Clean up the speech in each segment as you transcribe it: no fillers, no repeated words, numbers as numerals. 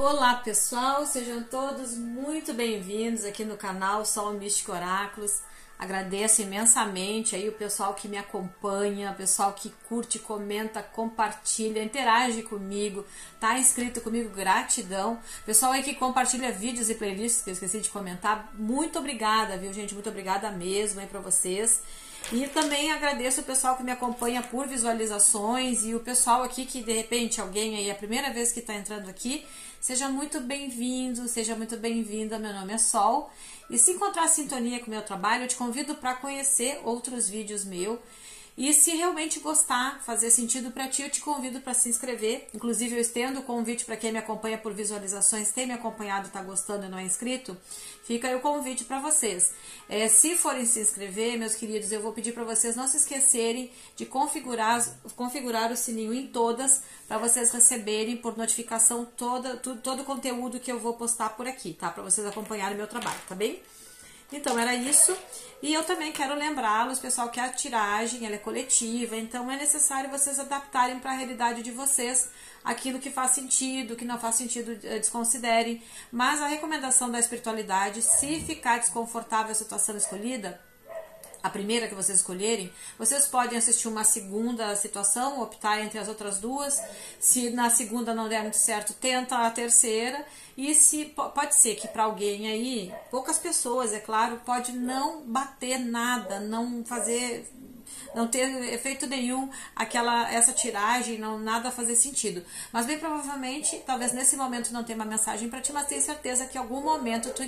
Olá pessoal, sejam todos muito bem-vindos aqui no canal Sol Místico Oráculos. Agradeço imensamente aí o pessoal que me acompanha, o pessoal que curte, comenta, compartilha, interage comigo, tá inscrito comigo, gratidão. Pessoal aí que compartilha vídeos e playlists que eu esqueci de comentar, muito obrigada, viu gente? Muito obrigada mesmo aí pra vocês. E também agradeço o pessoal que me acompanha por visualizações e o pessoal aqui que de repente alguém aí é a primeira vez que está entrando aqui, seja muito bem-vindo, seja muito bem-vinda. Meu nome é Sol e se encontrar sintonia com o meu trabalho, eu te convido para conhecer outros vídeos meus. E se realmente gostar, fazer sentido para ti, eu te convido para se inscrever. Inclusive eu estendo o convite para quem me acompanha por visualizações, tem me acompanhado, está gostando e não é inscrito, fica aí o convite para vocês. Se forem se inscrever, meus queridos, eu vou pedir para vocês não se esquecerem de configurar o sininho em todas, para vocês receberem por notificação todo o conteúdo que eu vou postar por aqui, tá? Para vocês acompanharem o meu trabalho, tá bem? Então era isso, e eu também quero lembrá-los, pessoal, que a tiragem ela é coletiva, então é necessário vocês adaptarem para a realidade de vocês aquilo que faz sentido, que não faz sentido, desconsiderem, mas a recomendação da espiritualidade, se ficar desconfortável a situação escolhida, a primeira que vocês escolherem, vocês podem assistir uma segunda situação, optar entre as outras duas. Se na segunda não der muito certo, tenta a terceira. E se pode ser que para alguém aí, poucas pessoas, é claro, pode não bater nada, não ter efeito nenhum essa tiragem, nada fazer sentido. Mas bem provavelmente, talvez nesse momento não tenha uma mensagem para ti, mas tenho certeza que em algum momento tu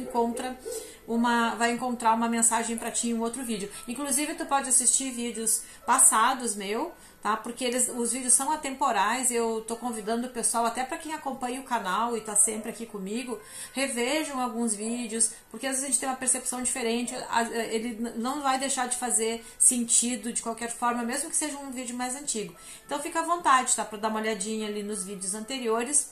vai encontrar uma mensagem para ti em um outro vídeo. Inclusive tu pode assistir vídeos passados tá? Porque os vídeos são atemporais. Eu tô convidando o pessoal, até para quem acompanha o canal e tá sempre aqui comigo, revejam alguns vídeos, porque às vezes a gente tem uma percepção diferente, ele não vai deixar de fazer sentido de qualquer forma, mesmo que seja um vídeo mais antigo. Então fica à vontade, tá? Para dar uma olhadinha ali nos vídeos anteriores,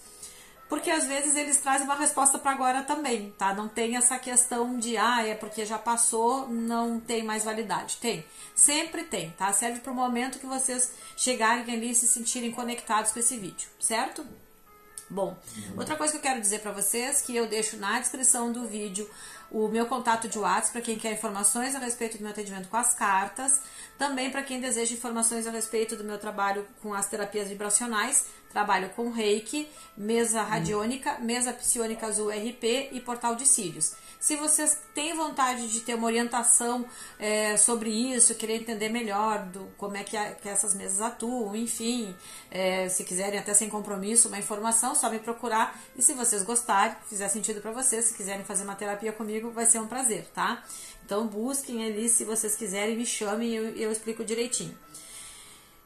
porque às vezes eles trazem uma resposta para agora também, tá? Não tem essa questão de, é porque já passou, não tem mais validade. Tem, sempre tem, tá? Serve para o momento que vocês chegarem ali e se sentirem conectados com esse vídeo, certo? Bom, outra coisa que eu quero dizer para vocês, que eu deixo na descrição do vídeo o meu contato de WhatsApp para quem quer informações a respeito do meu atendimento com as cartas, também para quem deseja informações a respeito do meu trabalho com as terapias vibracionais, trabalho com Reiki, mesa radiônica, mesa psionica azul RP e portal de cílios. Se vocês têm vontade de ter uma orientação sobre isso, querer entender melhor como é que essas mesas atuam, enfim, se quiserem até sem compromisso uma informação, só me procurar. E se vocês gostarem, fizer sentido para vocês, se quiserem fazer uma terapia comigo, vai ser um prazer, tá? Então busquem ali, se vocês quiserem, me chamem e eu explico direitinho.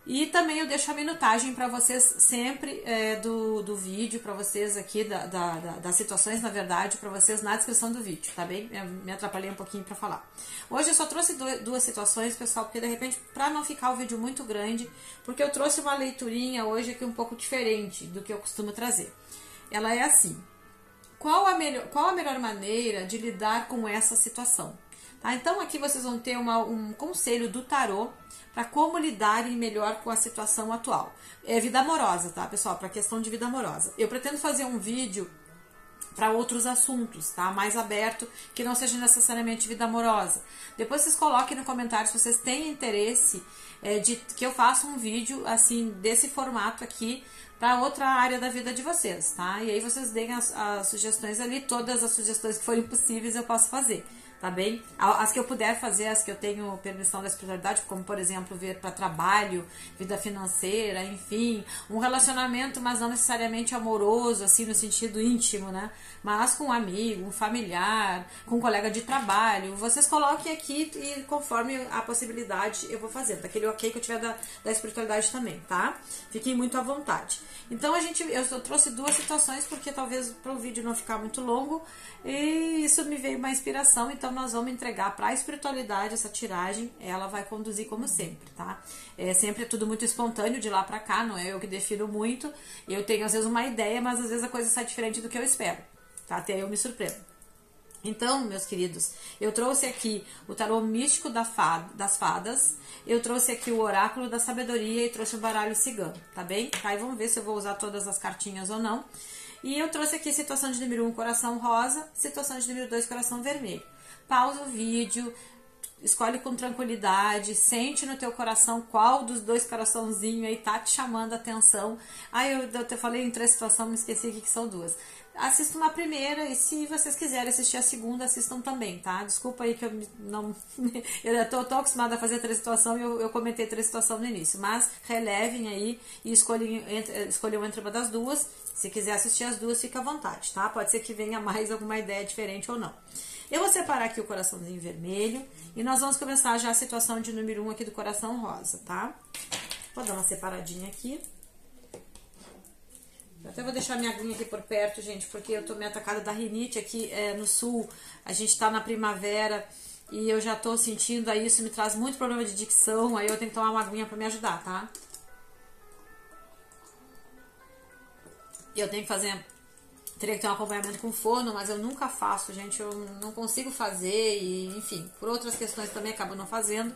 E também eu deixo a minutagem para vocês sempre do vídeo, para vocês aqui, das situações, na verdade, para vocês na descrição do vídeo, tá bem? Eu me atrapalhei um pouquinho para falar. Hoje eu só trouxe duas situações, pessoal, porque de repente, para não ficar o vídeo muito grande, porque eu trouxe uma leiturinha hoje aqui um pouco diferente do que eu costumo trazer. Ela é assim: qual a melhor maneira de lidar com essa situação? Tá? Então aqui vocês vão ter um conselho do tarô para como lidarem melhor com a situação atual. É vida amorosa, tá, pessoal? Para questão de vida amorosa. Eu pretendo fazer um vídeo para outros assuntos, tá? Mais aberto, que não seja necessariamente vida amorosa. Depois vocês coloquem no comentário se vocês têm interesse de que eu faça um vídeo assim desse formato aqui para outra área da vida de vocês, tá? E aí vocês deem as sugestões ali, todas as sugestões que forem possíveis eu posso fazer. Tá bem? As que eu puder fazer, as que eu tenho permissão da espiritualidade, como por exemplo ver para trabalho, vida financeira, enfim, um relacionamento, mas não necessariamente amoroso, assim no sentido íntimo, né? Mas com um amigo, um familiar, com um colega de trabalho, vocês coloquem aqui e conforme a possibilidade eu vou fazer, daquele ok que eu tiver da espiritualidade também, tá? Fiquem muito à vontade. Então eu trouxe duas situações porque talvez para o vídeo não ficar muito longo e isso me veio uma inspiração, então nós vamos entregar para a espiritualidade essa tiragem, ela vai conduzir como sempre, tá? Sempre é tudo muito espontâneo de lá para cá, não é eu que defino muito, eu tenho às vezes uma ideia, mas às vezes a coisa sai diferente do que eu espero, tá? Até eu me surpreendo. Então, meus queridos, eu trouxe aqui o tarô místico das fadas, eu trouxe aqui o oráculo da sabedoria e trouxe o baralho cigano, tá bem? Tá, e vamos ver se eu vou usar todas as cartinhas ou não. E eu trouxe aqui situação de número 1, coração rosa, situação de número 2, coração vermelho. Pausa o vídeo, escolhe com tranquilidade, sente no teu coração qual dos dois coraçãozinhos aí tá te chamando a atenção. Eu te falei em 3 situações, me esqueci aqui que são 2. Assistam a primeira e se vocês quiserem assistir a segunda, assistam também, tá? Desculpa aí que eu não... eu tô acostumada a fazer 3 situações e eu comentei 3 situações no início. Mas relevem aí e escolham entre uma das duas. Se quiser assistir as duas, fica à vontade, tá? Pode ser que venha mais alguma ideia diferente ou não. Eu vou separar aqui o coraçãozinho vermelho e nós vamos começar já a situação de número 1 aqui do coração rosa, tá? Vou dar uma separadinha aqui. Eu até vou deixar minha aguinha aqui por perto, gente, porque eu tô meio atacada da rinite aqui no sul. A gente tá na primavera e eu já tô sentindo aí, isso me traz muito problema de dicção, aí eu tenho que tomar uma aguinha pra me ajudar, tá? Eu tenho que fazer... Teria que ter um acompanhamento com forno, mas eu nunca faço, gente. Eu não consigo fazer e, enfim, por outras questões também acabo não fazendo.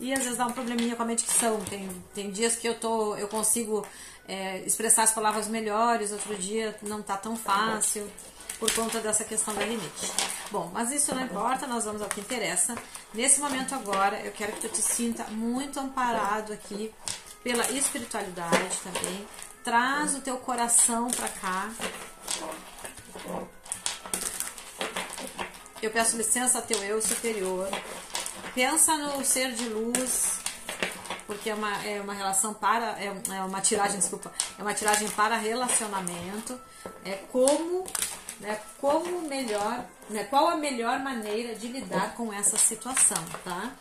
E às vezes dá um probleminha com a dicção. Tem dias que eu consigo expressar as palavras melhores, outro dia não tá tão fácil por conta dessa questão da rinite. Bom, mas isso não importa, nós vamos ao que interessa. Nesse momento agora, eu quero que tu te sinta muito amparado aqui pela espiritualidade também. Traz o teu coração pra cá. Eu peço licença ao teu eu superior. Pensa no ser de luz, porque é uma relação para... É uma tiragem, desculpa. É uma tiragem para relacionamento. Como melhor... qual a melhor maneira de lidar com essa situação, tá?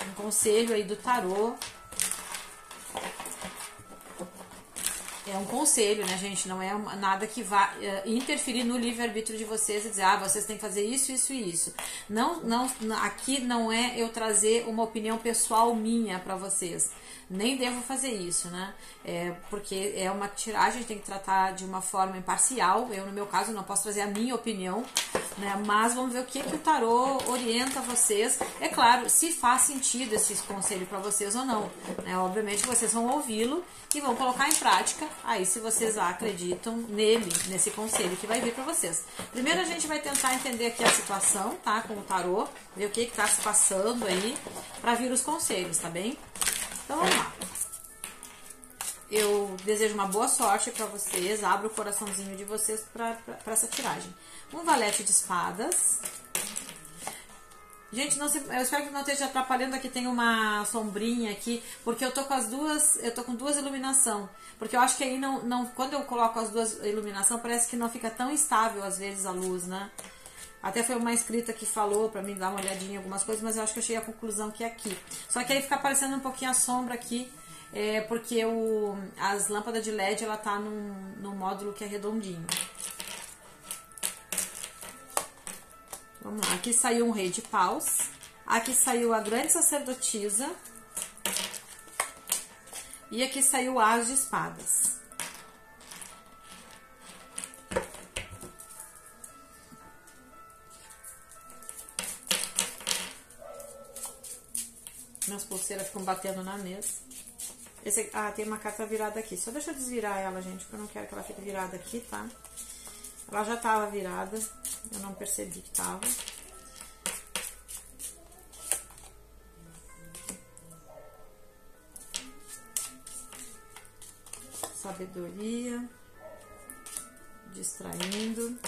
Um conselho aí do tarô. É um conselho, né, gente? Não é nada que vá interferir no livre-arbítrio de vocês e dizer, vocês têm que fazer isso, isso e isso. Aqui não é eu trazer uma opinião pessoal minha pra vocês. Nem devo fazer isso, né? Porque é uma tiragem, a gente tem que tratar de uma forma imparcial. Eu, no meu caso, não posso trazer a minha opinião, né? Mas vamos ver o que o tarô orienta vocês. É claro, se faz sentido esse conselho para vocês ou não, né? Obviamente vocês vão ouvi-lo e vão colocar em prática. Aí, se vocês acreditam nesse conselho que vai vir para vocês. Primeiro a gente vai tentar entender aqui a situação, tá? Com o tarô, ver o que tá se passando aí para vir os conselhos, tá bem? Então vamos lá. Eu desejo uma boa sorte para vocês. Abro o coraçãozinho de vocês para essa tiragem. Um valete de espadas. Gente, eu espero que não esteja atrapalhando. Aqui tem uma sombrinha aqui, porque eu tô com as duas, eu tô com 2 iluminação, porque eu acho que aí quando eu coloco as 2 iluminação, parece que não fica tão estável às vezes a luz, né? Até foi uma inscrita que falou pra mim dar uma olhadinha em algumas coisas, mas eu acho que eu cheguei à conclusão que é aqui. Só que aí fica aparecendo um pouquinho a sombra aqui, porque as lâmpadas de LED, ela tá num módulo que é redondinho. Vamos lá, aqui saiu um rei de paus, aqui saiu a grande sacerdotisa e aqui saiu o as de espadas. Minhas pulseiras ficam batendo na mesa. Tem uma carta virada aqui. Só deixa eu desvirar ela, gente, porque eu não quero que ela fique virada aqui, tá? Ela já tava virada, eu não percebi que tava. Sabedoria. Distraindo.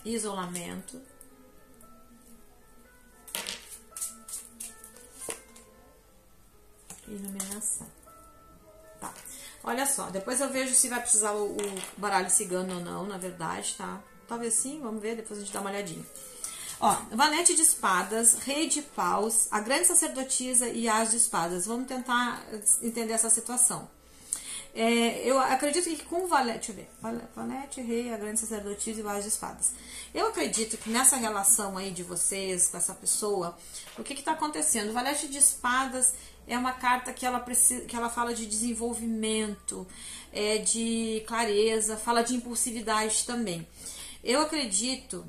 Isolamento. Iluminação. Tá. Olha só, depois eu vejo se vai precisar o baralho cigano ou não, na verdade, tá? Talvez sim, vamos ver, depois a gente dá uma olhadinha. Ó, valete de espadas, rei de paus, a grande sacerdotisa e as de espadas. Vamos tentar entender essa situação. Eu acredito que com o valete, deixa eu ver, valete, rei, a grande sacerdotisa e o as de espadas. Eu acredito que nessa relação aí de vocês com essa pessoa, o que está acontecendo? O valete de espadas é uma carta que ela fala de desenvolvimento, de clareza, fala de impulsividade também. Eu acredito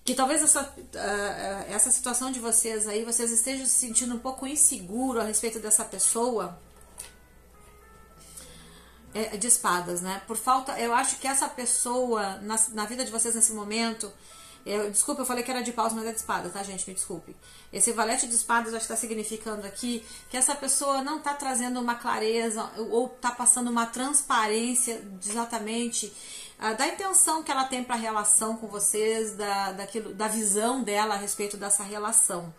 que talvez essa situação de vocês aí, vocês estejam se sentindo um pouco inseguro a respeito dessa pessoa, de espadas, né? Por falta, eu acho que essa pessoa, na vida de vocês nesse momento, desculpa, eu falei que era de paus, mas é de espada, tá, gente? Me desculpe. Esse valete de espadas já está significando aqui que essa pessoa não está trazendo uma clareza ou está passando uma transparência exatamente da intenção que ela tem para a relação com vocês, da visão dela a respeito dessa relação.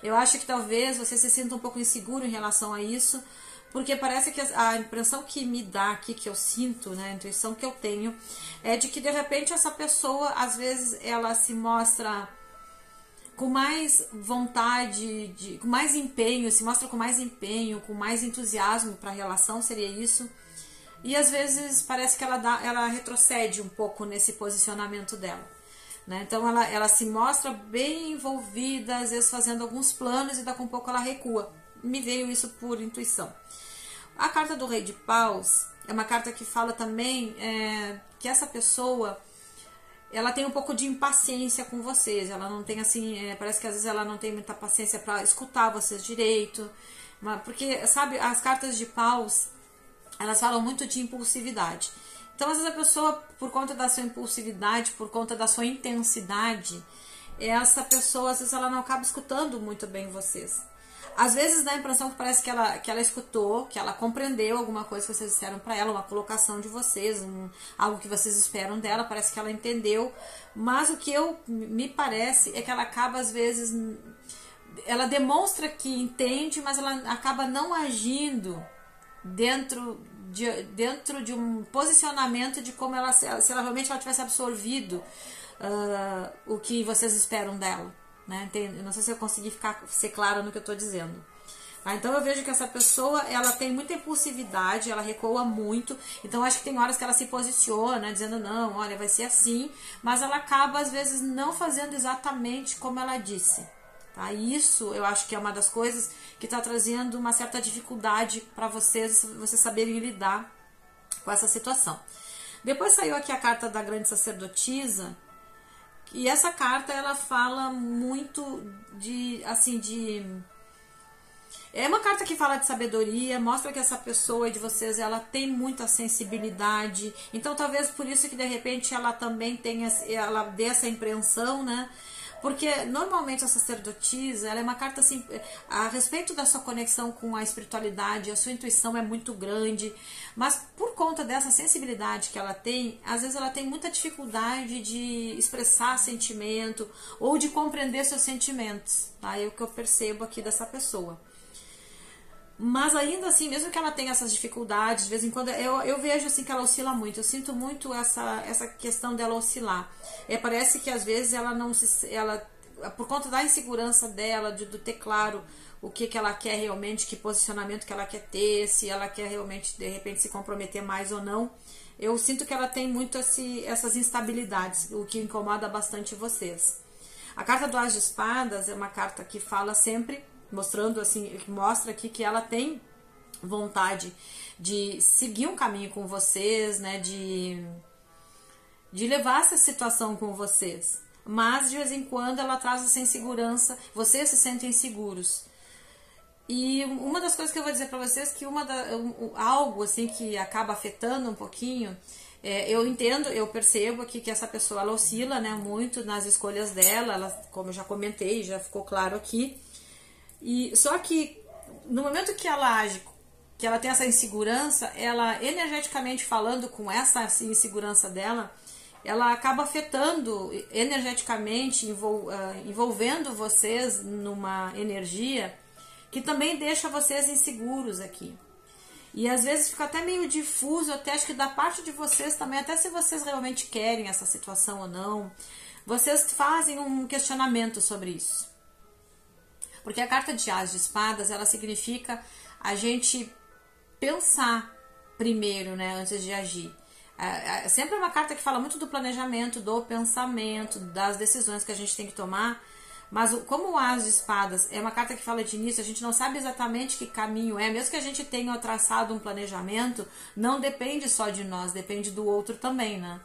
Eu acho que talvez você se sinta um pouco inseguro em relação a isso, porque parece que a impressão que me dá aqui, que eu sinto, né, a intuição que eu tenho, é de que de repente essa pessoa, às vezes, ela se mostra com mais vontade, com mais empenho, se mostra com mais empenho, com mais entusiasmo para a relação, seria isso. E às vezes parece que ela retrocede um pouco nesse posicionamento dela. Né? Então ela se mostra bem envolvida, às vezes fazendo alguns planos e daqui a um pouco ela recua. Me veio isso por intuição. A carta do Rei de Paus é uma carta que fala também que essa pessoa ela tem um pouco de impaciência com vocês. Ela não tem assim, parece que às vezes ela não tem muita paciência para escutar vocês direito, porque sabe, as cartas de Paus elas falam muito de impulsividade. Então às vezes a pessoa, por conta da sua impulsividade, por conta da sua intensidade, essa pessoa às vezes ela não acaba escutando muito bem vocês. Às vezes dá a impressão que parece que ela escutou, que ela compreendeu alguma coisa que vocês disseram para ela, uma colocação de vocês, algo que vocês esperam dela, parece que ela entendeu, mas o que me parece é que ela acaba às vezes, ela demonstra que entende, mas ela acaba não agindo dentro de um posicionamento de como ela, se ela realmente tivesse absorvido o que vocês esperam dela. Né? Eu não sei se eu consegui ser clara no que eu estou dizendo. Então eu vejo que essa pessoa ela tem muita impulsividade, ela recua muito. Então acho que tem horas que ela se posiciona, dizendo não, olha, vai ser assim, mas ela acaba às vezes não fazendo exatamente como ela disse. Tá? Isso eu acho que é uma das coisas que está trazendo uma certa dificuldade para vocês saberem lidar com essa situação. Depois saiu aqui a carta da grande sacerdotisa. E essa carta, ela fala muito é uma carta que fala de sabedoria, mostra que essa pessoa de vocês, ela tem muita sensibilidade. Então, talvez por isso que, de repente, ela também ela dê essa impressão, né? Porque, normalmente, a sacerdotisa, ela é uma carta, assim, a respeito da sua conexão com a espiritualidade, a sua intuição é muito grande, mas por conta dessa sensibilidade que ela tem, às vezes ela tem muita dificuldade de expressar sentimento ou de compreender seus sentimentos, tá? É o que eu percebo aqui dessa pessoa. Mas ainda assim, mesmo que ela tenha essas dificuldades, de vez em quando, eu vejo assim que ela oscila muito. Eu sinto muito essa questão dela oscilar. Parece que às vezes ela não por conta da insegurança dela, do ter claro o que ela quer realmente, que posicionamento que ela quer ter, se ela quer realmente, de repente, se comprometer mais ou não. Eu sinto que ela tem muito essas instabilidades, o que incomoda bastante vocês. A carta do As de Espadas é uma carta que fala sempre, mostrando assim, mostra aqui que ela tem vontade de seguir um caminho com vocês, né, de levar essa situação com vocês, mas de vez em quando ela traz essa insegurança, vocês se sentem inseguros. E uma das coisas que eu vou dizer para vocês que algo assim que acaba afetando um pouquinho, eu entendo, eu percebo aqui que essa pessoa ela oscila, né, muito nas escolhas dela, ela, como eu já comentei, já ficou claro aqui. E só que no momento que ela age, que ela tem essa insegurança, ela energeticamente falando com essa insegurança dela, ela acaba afetando energeticamente, envolvendo vocês numa energia que também deixa vocês inseguros aqui. E às vezes fica até meio difuso, até acho que da parte de vocês também, até se vocês realmente querem essa situação ou não, vocês fazem um questionamento sobre isso. Porque a carta de As de Espadas, ela significa a gente pensar primeiro, né, antes de agir. Sempre é uma carta que fala muito do planejamento, do pensamento, das decisões que a gente tem que tomar. Mas como o As de Espadas é uma carta que fala de início, a gente não sabe exatamente que caminho é. Mesmo que a gente tenha traçado um planejamento, não depende só de nós, depende do outro também, né?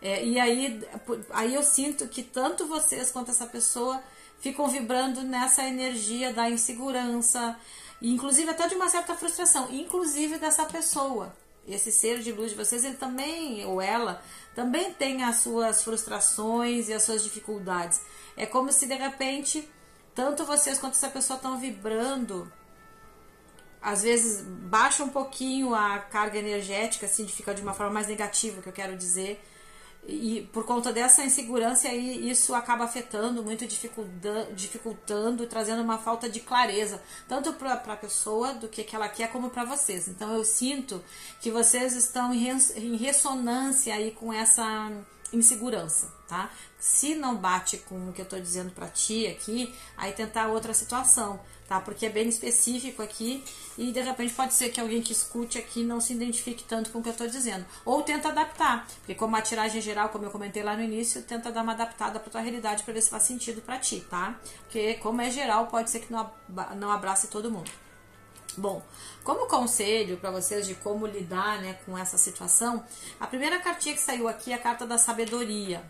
E aí eu sinto que tanto vocês quanto essa pessoa ficam vibrando nessa energia da insegurança, inclusive até de uma certa frustração, inclusive dessa pessoa. esse ser de luz de vocês, ele também, ou ela, também tem as suas frustrações e as suas dificuldades. É como se de repente, tanto vocês quanto essa pessoa estão vibrando, às vezes baixa um pouquinho a carga energética, assim, de ficar de uma forma mais negativa, que eu quero dizer. E por conta dessa insegurança aí, isso acaba afetando muito, dificultando, trazendo uma falta de clareza, tanto para a pessoa do que ela quer, como para vocês. Então eu sinto que vocês estão em ressonância aí com essa insegurança, tá? Se não bate com o que eu tô dizendo para ti aqui, aí tentar outra situação, tá? Porque é bem específico aqui e de repente pode ser que alguém que escute aqui não se identifique tanto com o que eu tô dizendo. Ou tenta adaptar, porque como a tiragem geral, como eu comentei lá no início, tenta dar uma adaptada para tua realidade para ver se faz sentido para ti, tá? Porque como é geral, pode ser que não abrace todo mundo. Bom, como conselho para vocês de como lidar, né, com essa situação, a primeira cartinha que saiu aqui é a carta da sabedoria.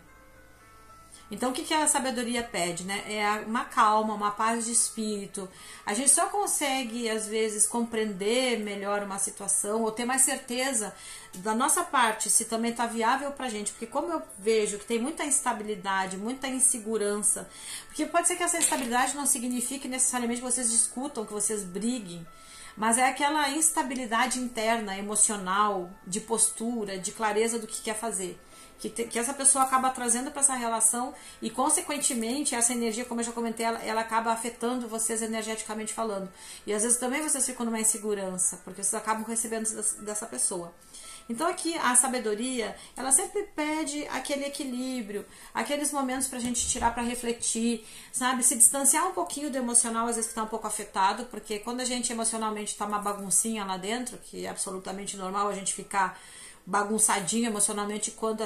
Então, o que a sabedoria pede, né? É uma calma, uma paz de espírito. A gente só consegue, às vezes, compreender melhor uma situação ou ter mais certeza da nossa parte, se também está viável pra gente. Porque como eu vejo que tem muita instabilidade, muita insegurança, porque pode ser que essa instabilidade não signifique necessariamente que vocês discutam, que vocês briguem, mas é aquela instabilidade interna, emocional, de postura, de clareza do que quer fazer. Que essa pessoa acaba trazendo para essa relação e, consequentemente, essa energia, como eu já comentei, ela acaba afetando vocês energeticamente falando. E às vezes também vocês ficam numa insegurança, porque vocês acabam recebendo dessa pessoa. Então aqui a sabedoria, ela sempre pede aquele equilíbrio, aqueles momentos pra gente tirar pra refletir, sabe? Se distanciar um pouquinho do emocional, às vezes que tá um pouco afetado, porque quando a gente emocionalmente tá uma baguncinha lá dentro, que é absolutamente normal a gente ficar bagunçadinho emocionalmente quando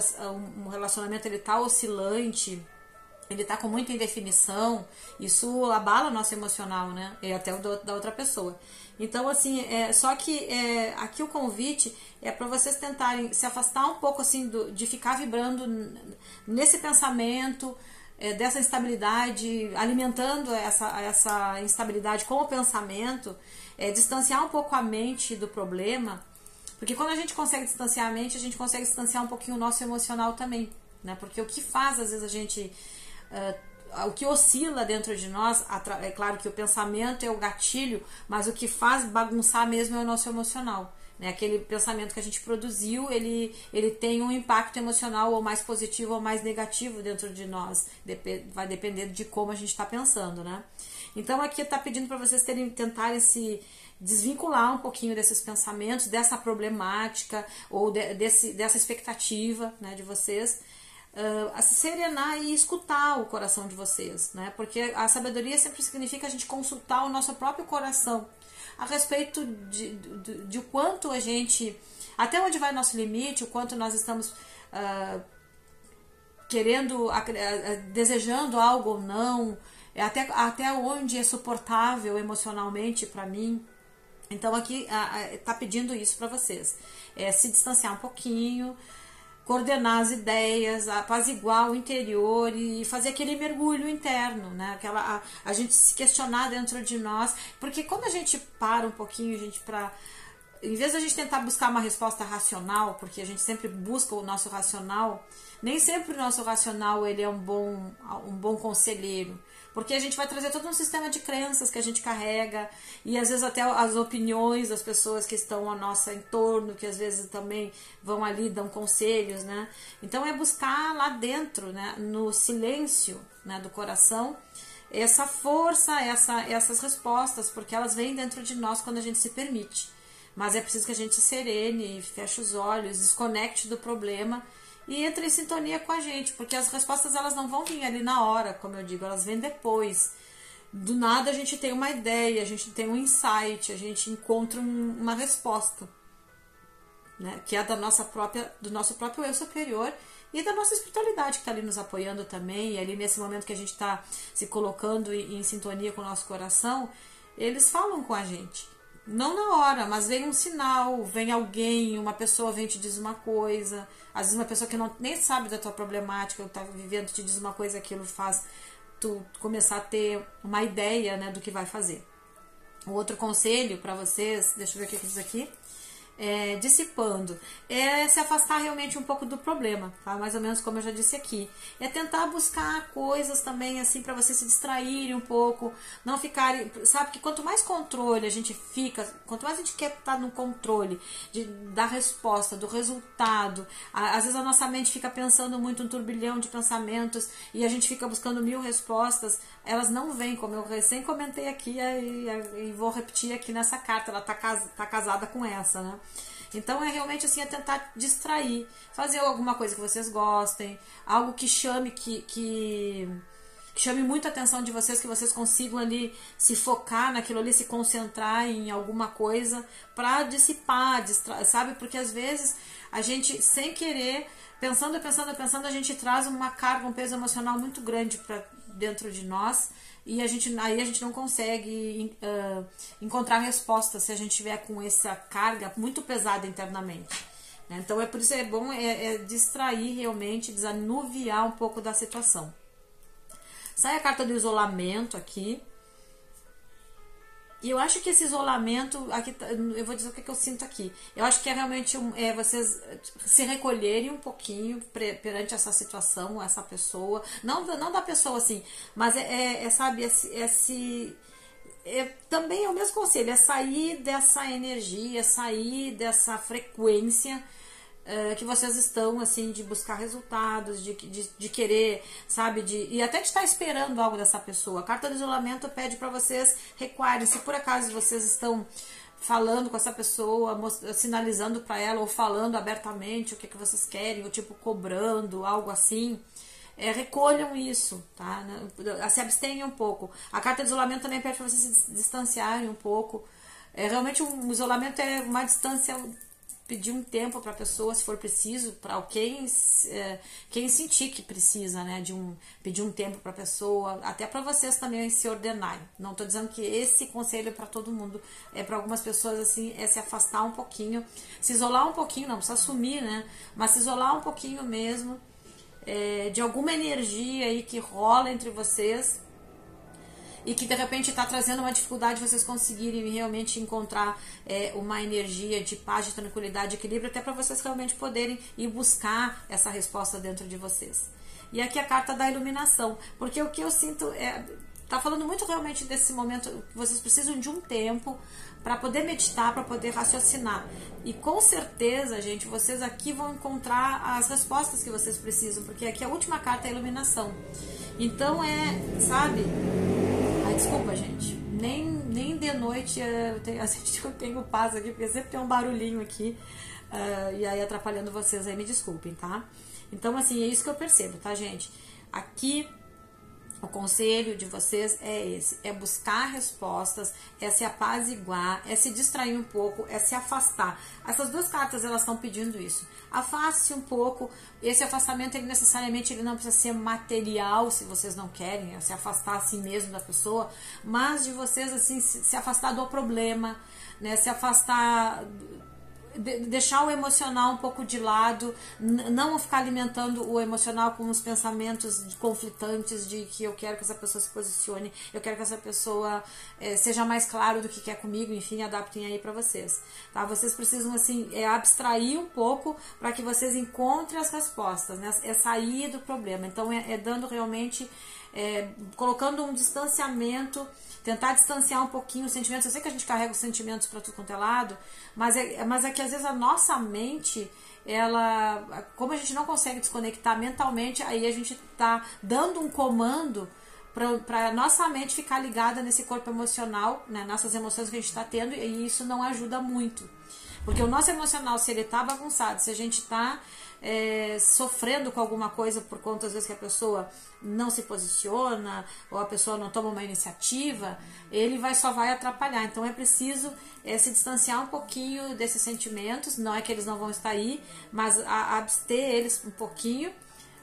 um relacionamento ele tá oscilante, ele tá com muita indefinição, isso abala nosso emocional, né? E até o da outra pessoa. Então, assim, só que aqui o convite é para vocês tentarem se afastar um pouco, assim, de ficar vibrando nesse pensamento, dessa instabilidade, alimentando essa instabilidade com o pensamento, distanciar um pouco a mente do problema, porque quando a gente consegue distanciar a mente, a gente consegue distanciar um pouquinho o nosso emocional também, né? Porque o que faz, às vezes, a gente... o que oscila dentro de nós, é claro que o pensamento é o gatilho, mas o que faz bagunçar mesmo é o nosso emocional, né? Aquele pensamento que a gente produziu, ele tem um impacto emocional ou mais positivo ou mais negativo dentro de nós, vai depender de como a gente está pensando, né? Então aqui está pedindo para vocês tentarem se desvincular um pouquinho desses pensamentos, dessa problemática ou dessa expectativa, né, de vocês, a se serenar e escutar o coração de vocês, né? Porque a sabedoria sempre significa a gente consultar o nosso próprio coração a respeito de o quanto a gente, até onde vai nosso limite, o quanto nós estamos querendo, desejando algo ou não, até onde é suportável emocionalmente para mim. Então aqui tá pedindo isso para vocês, se distanciar um pouquinho, coordenar as ideias, apaziguar o interior e fazer aquele mergulho interno, né? A gente se questionar dentro de nós, porque quando a gente para um pouquinho, em vez de a gente tentar buscar uma resposta racional, porque a gente sempre busca o nosso racional, nem sempre o nosso racional ele é um bom conselheiro, porque a gente vai trazer todo um sistema de crenças que a gente carrega e às vezes até as opiniões das pessoas que estão ao nosso entorno, que às vezes também vão ali, dão conselhos, né? Então é buscar lá dentro, né, no silêncio, né, do coração, essa força, essas respostas, porque elas vêm dentro de nós quando a gente se permite. Mas é preciso que a gente se serene, feche os olhos, desconecte do problema e entre em sintonia com a gente, porque as respostas elas não vão vir ali na hora, como eu digo, elas vêm depois. Do nada a gente tem uma ideia, a gente tem um insight, a gente encontra uma resposta, né? Que é do nosso próprio eu superior e da nossa espiritualidade que está ali nos apoiando também, e ali nesse momento que a gente está se colocando em sintonia com o nosso coração, eles falam com a gente. Não na hora, mas vem um sinal, vem alguém, uma pessoa vem te diz uma coisa, às vezes uma pessoa que nem sabe da tua problemática, que tá vivendo, te diz uma coisa, aquilo faz tu começar a ter uma ideia, né, do que vai fazer. O outro conselho para vocês, deixa eu ver o que diz aqui, dissipando, é se afastar realmente um pouco do problema, tá? Mais ou menos como eu já disse aqui. É tentar buscar coisas também, assim, para você se distrair um pouco, não ficar, sabe, que quanto mais controle a gente fica, quanto mais a gente quer estar no controle da resposta, do resultado, às vezes a nossa mente fica pensando muito, um turbilhão de pensamentos, e a gente fica buscando 1000 respostas, elas não vêm, como eu recém comentei aqui, e vou repetir aqui nessa carta, ela tá casada com essa, né? Então é realmente assim, é tentar distrair, fazer alguma coisa que vocês gostem, algo que chame chame muita atenção de vocês, que vocês consigam ali se focar naquilo ali, se concentrar em alguma coisa para dissipar, sabe? Porque às vezes a gente, sem querer, pensando, a gente traz uma carga, um peso emocional muito grande para dentro de nós, e aí a gente não consegue encontrar respostas se a gente tiver com essa carga muito pesada internamente, né? Então por isso é bom distrair realmente, desanuviar um pouco da situação. Sai a carta do isolamento aqui. E eu acho que esse isolamento, aqui, eu vou dizer o que eu sinto aqui. Eu acho que é realmente vocês se recolherem um pouquinho perante essa situação, essa pessoa. Não da pessoa assim, mas sabe, também é o mesmo conselho, é sair dessa energia, sair dessa frequência que vocês estão, assim, de buscar resultados, de querer, sabe, e até de estar esperando algo dessa pessoa. A carta do isolamento pede para vocês recuarem. Se por acaso vocês estão falando com essa pessoa, sinalizando para ela, ou falando abertamente o que vocês querem, ou tipo cobrando, algo assim, recolham isso, tá? Se abstenham um pouco. A carta do isolamento também pede para vocês se distanciarem um pouco. Realmente o isolamento é uma distância, pedir um tempo para a pessoa, se for preciso, para quem sentir que precisa, né, pedir um tempo para a pessoa, até para vocês também se ordenarem. Não estou dizendo que esse conselho é para todo mundo, para algumas pessoas assim, se afastar um pouquinho, se isolar um pouquinho, não precisa sumir, né, mas se isolar um pouquinho mesmo, de alguma energia aí que rola entre vocês, e que de repente está trazendo uma dificuldade de vocês conseguirem realmente encontrar uma energia de paz, de tranquilidade, de equilíbrio, até para vocês realmente poderem ir buscar essa resposta dentro de vocês. E aqui a carta da iluminação, porque o que eu sinto tá falando muito realmente desse momento, vocês precisam de um tempo para poder meditar, para poder raciocinar. E com certeza, gente, vocês aqui vão encontrar as respostas que vocês precisam, porque aqui a última carta é a iluminação. Então sabe? Ai, desculpa, gente. Nem de noite eu tenho paz aqui, porque sempre tem um barulhinho aqui. E aí atrapalhando vocês aí, me desculpem, tá? Então, assim, é isso que eu percebo, tá, gente? Aqui, o conselho de vocês é esse, é buscar respostas, é se apaziguar, é se distrair um pouco, é se afastar. Essas duas cartas, elas estão pedindo isso. Afaste-se um pouco. Esse afastamento, necessariamente, ele não precisa ser material, se vocês não querem, se afastar assim mesmo da pessoa, mas de vocês, assim, se afastar do problema, né, se afastar, deixar o emocional um pouco de lado, não ficar alimentando o emocional com os pensamentos conflitantes de que eu quero que essa pessoa se posicione, eu quero que essa pessoa seja mais claro do que quer comigo, enfim, adaptem aí para vocês, tá? Vocês precisam, assim, abstrair um pouco para que vocês encontrem as respostas, né? É sair do problema. Então dando realmente, colocando um distanciamento, tentar distanciar um pouquinho os sentimentos. Eu sei que a gente carrega os sentimentos para tudo quanto é lado, mas é que às vezes a nossa mente, como a gente não consegue desconectar mentalmente, aí a gente tá dando um comando para nossa mente ficar ligada nesse corpo emocional, né, nessas emoções que a gente está tendo, e isso não ajuda muito. Porque o nosso emocional, se ele tá bagunçado, se a gente tá sofrendo com alguma coisa por conta, às vezes, que a pessoa não se posiciona, ou a pessoa não toma uma iniciativa, ele só vai atrapalhar. Então é preciso se distanciar um pouquinho desses sentimentos. Não é que eles não vão estar aí, mas abster eles um pouquinho,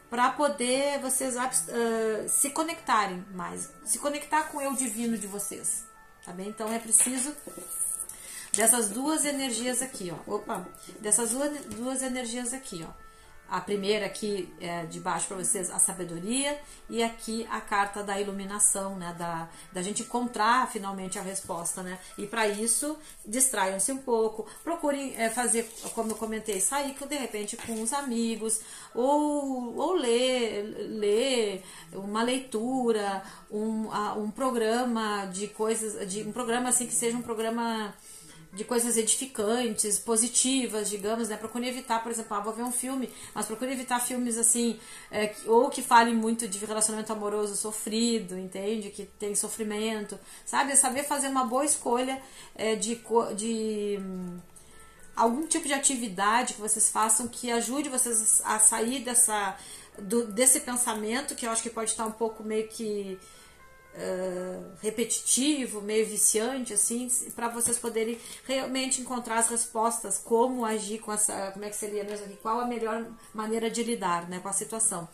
para poder vocês se conectarem mais, se conectar com o eu divino de vocês, tá bem? Então é preciso dessas duas energias aqui, ó. Dessas duas energias aqui, ó. a primeira aqui de baixo para vocês, a sabedoria, e aqui a carta da iluminação, né, da gente encontrar finalmente a resposta, né, e para isso distraiam-se um pouco, procurem fazer, como eu comentei, sair de repente com os amigos, ou ler uma leitura, um programa de coisas, um programa assim que seja um programa de coisas edificantes, positivas, digamos, né? Procure evitar, por exemplo, vou ver um filme, mas procure evitar filmes assim, ou que falem muito de relacionamento amoroso sofrido, entende? Que tem sofrimento, sabe? Saber fazer uma boa escolha de algum tipo de atividade que vocês façam que ajude vocês a sair desse pensamento, que eu acho que pode estar um pouco meio que repetitivo, meio viciante, assim, para vocês poderem realmente encontrar as respostas, como agir com essa, como é que seria mesmo aqui, qual a melhor maneira de lidar, né, com a situação.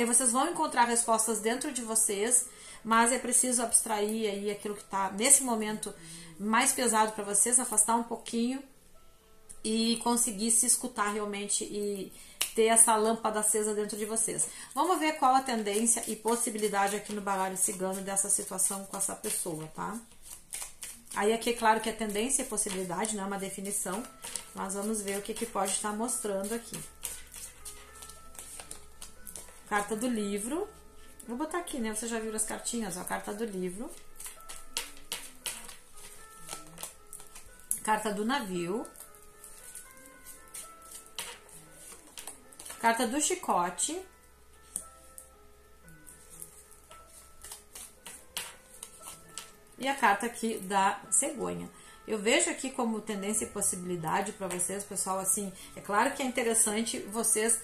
Vocês vão encontrar respostas dentro de vocês, mas é preciso abstrair aí aquilo que está nesse momento mais pesado para vocês, afastar um pouquinho e conseguir se escutar realmente e ter essa lâmpada acesa dentro de vocês. Vamos ver qual a tendência e possibilidade aqui no baralho cigano dessa situação com essa pessoa, tá? Aí aqui é claro que é tendência e possibilidade, não é uma definição, mas vamos ver o que pode estar mostrando aqui. Carta do livro. Vou botar aqui, né? Vocês já viram as cartinhas, ó, carta do livro. Carta do navio. Carta do chicote. E a carta aqui da cegonha. Eu vejo aqui como tendência e possibilidade para vocês, pessoal, assim, é claro que é interessante vocês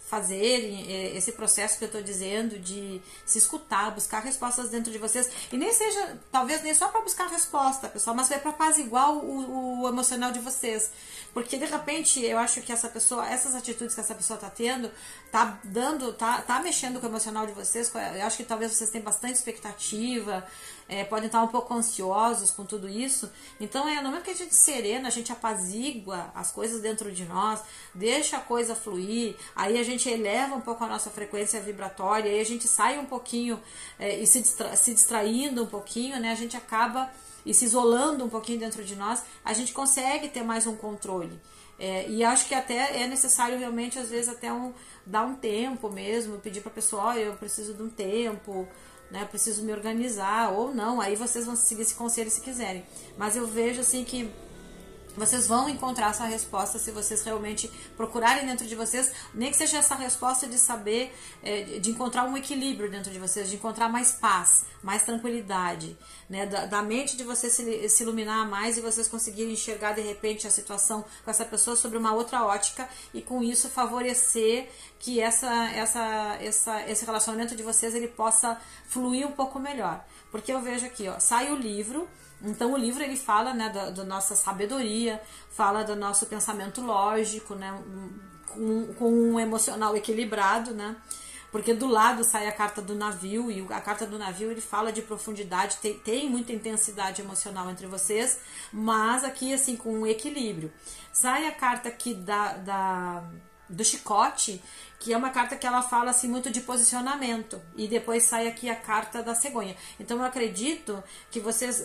fazerem esse processo que eu estou dizendo de se escutar, buscar respostas dentro de vocês, e nem seja, talvez nem só para buscar resposta, pessoal, mas é para apaziguar o emocional de vocês, porque de repente eu acho que essa pessoa, essas atitudes que essa pessoa está tendo, tá mexendo com o emocional de vocês. Eu acho que talvez vocês tenham bastante expectativa, podem estar um pouco ansiosos com tudo isso. Então no momento que a gente serena, a gente apazigua as coisas dentro de nós, deixa a coisa fluir, aí a gente eleva um pouco a nossa frequência vibratória, aí a gente sai um pouquinho e se distraindo um pouquinho, né? A gente acaba e se isolando um pouquinho dentro de nós, a gente consegue ter mais um controle. E acho que até é necessário realmente, às vezes, até dar um tempo mesmo, pedir para a pessoa, eu preciso de um tempo, né, preciso me organizar, ou não, aí vocês vão seguir esse conselho se quiserem. Mas eu vejo assim que vocês vão encontrar essa resposta se vocês realmente procurarem dentro de vocês, nem que seja essa resposta de saber, de encontrar um equilíbrio dentro de vocês, de encontrar mais paz, mais tranquilidade, né? Da mente de vocês se iluminar mais e vocês conseguirem enxergar de repente a situação com essa pessoa sobre uma outra ótica e com isso favorecer que esse relacionamento de vocês ele possa fluir um pouco melhor. Porque eu vejo aqui, ó, sai o livro. Então o livro ele fala, né, da nossa sabedoria, fala do nosso pensamento lógico, né, com um emocional equilibrado, né, porque do lado sai a carta do navio, e a carta do navio ele fala de profundidade, tem muita intensidade emocional entre vocês, mas aqui assim com um equilíbrio. Sai a carta aqui do chicote, que é uma carta que ela fala assim muito de posicionamento, e depois sai aqui a carta da cegonha. Então eu acredito que vocês,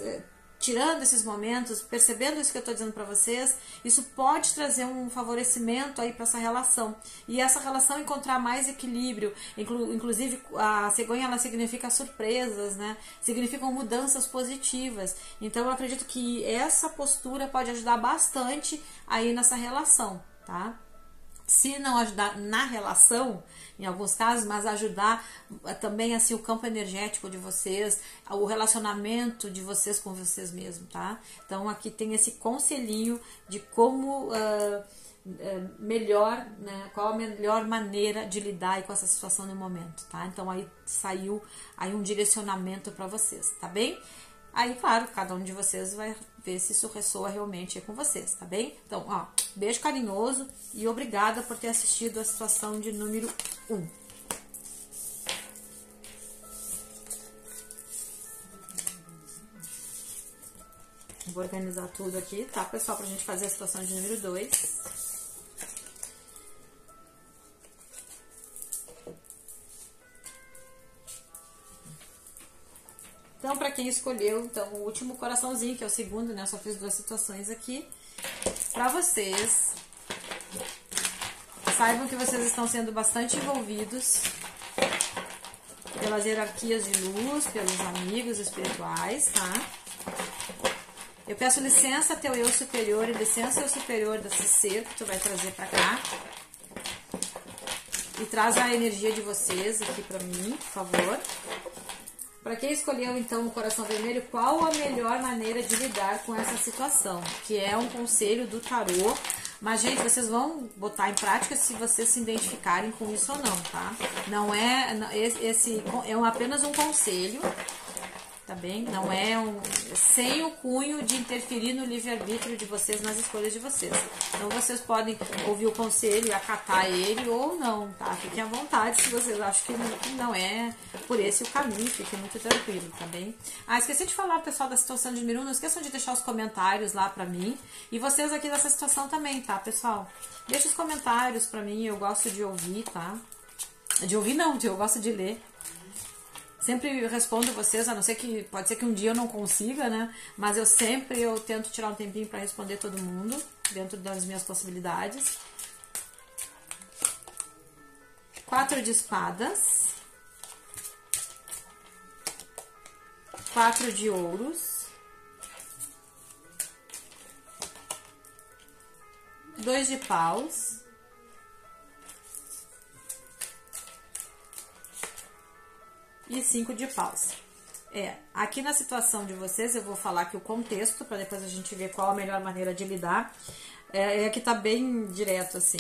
tirando esses momentos, percebendo isso que eu estou dizendo para vocês, isso pode trazer um favorecimento aí para essa relação. E essa relação encontrar mais equilíbrio. Inclusive, a cegonha ela significa surpresas, né? Significam mudanças positivas. Então, eu acredito que essa postura pode ajudar bastante aí nessa relação, tá? Se não ajudar na relação, em alguns casos, mas ajudar também assim o campo energético de vocês, o relacionamento de vocês com vocês mesmos, tá? Então aqui tem esse conselhinho de como melhor, né? Qual a melhor maneira de lidar com essa situação no momento, tá? Então aí saiu aí um direcionamento para vocês, tá bem? Aí, claro, cada um de vocês vai ver se isso ressoa realmente com vocês, tá bem? Então, ó, beijo carinhoso e obrigada por ter assistido a situação de número 1. Vou organizar tudo aqui, tá, pessoal? Pra gente fazer a situação de número 2. Então, para quem escolheu, então, o último coraçãozinho, que é o segundo, né? Eu só fiz 2 situações aqui. Para vocês, saibam que vocês estão sendo bastante envolvidos pelas hierarquias de luz, pelos amigos espirituais, tá? Eu peço licença a teu eu superior e licença ao superior desse ser que tu vai trazer pra cá. E traz a energia de vocês aqui pra mim, por favor. Pra quem escolheu então o coração vermelho, qual a melhor maneira de lidar com essa situação? Que é um conselho do tarô. Mas, gente, vocês vão botar em prática se vocês se identificarem com isso ou não, tá? Não é... Esse é apenas um conselho, tá bem? Não é sem o cunho de interferir no livre-arbítrio de vocês, nas escolhas de vocês. Então, vocês podem ouvir o conselho e acatar ele ou não, tá? Fiquem à vontade se vocês acham que não é por esse o caminho, fiquem muito tranquilo, tá bem? Ah, esqueci de falar, pessoal, da situação de Miru, não esqueçam de deixar os comentários lá pra mim. E vocês aqui dessa situação também, tá, pessoal? Deixa os comentários pra mim, eu gosto de ouvir, tá? De ouvir não, eu gosto de ler. Sempre respondo vocês, a não ser que pode ser que um dia eu não consiga, né? Mas eu tento tirar um tempinho para responder todo mundo, dentro das minhas possibilidades. 4 de espadas. 4 de ouros. 2 de paus. E 5 de paus. Aqui na situação de vocês, eu vou falar aqui o contexto, para depois a gente ver qual a melhor maneira de lidar. Aqui tá bem direto, assim.